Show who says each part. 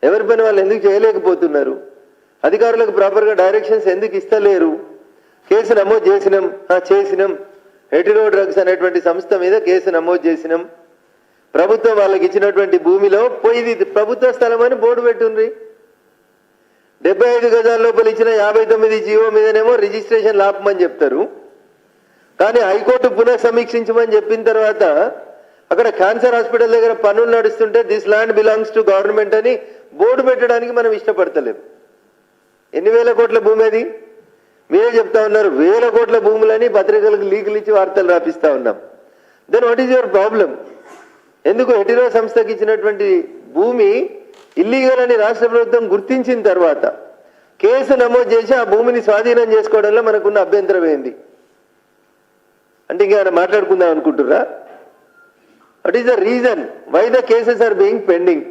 Speaker 1: ఎవరి పని వాళ్ళు ఎందుకు చేయలేకపోతున్నారు? అధికారులకు ప్రాపర్గా డైరెక్షన్స్ ఎందుకు ఇస్తలేరు? కేసు నమోదు చేసినాం హెటిరో డ్రగ్స్ అనేటువంటి సంస్థ మీద కేసు నమోదు చేసినాం. ప్రభుత్వం వాళ్ళకి ఇచ్చినటువంటి భూమిలో పోయి ప్రభుత్వ స్థలం అని బోర్డు పెట్టుండ్రి. 75 గజాల లోపల ఇచ్చిన 59 జీవో మీదనేమో రిజిస్ట్రేషన్ లాపమని చెప్తారు. కానీ హైకోర్టు పునః సమీక్షించమని చెప్పిన తర్వాత అక్కడ క్యాన్సర్ హాస్పిటల్ దగ్గర పనులు నడుస్తుంటే this land belongs to government అని బోర్డు పెట్టడానికి మనం ఇష్టపడతలేం. ఎన్ని వేల కోట్ల భూమి అది? మీరే చెప్తా ఉన్నారు వేల కోట్ల భూములని పత్రికలకు లీకులు ఇచ్చి వార్తలు రాపిస్తా ఉన్నాం. Then what is your problem? ఎందుకు హెటిరో సంస్థకి ఇచ్చినటువంటి భూమి ఇల్లీగల్ అని రాష్ట్ర ప్రభుత్వం గుర్తించిన తర్వాత కేసు నమోదు చేసి ఆ భూమిని స్వాధీనం చేసుకోవడంలో మనకున్న అభ్యంతరం ఏంది? అంటే ఇంకా మాట్లాడుకుందాం అనుకుంటుర్రా? What is the reason why the cases are being pending?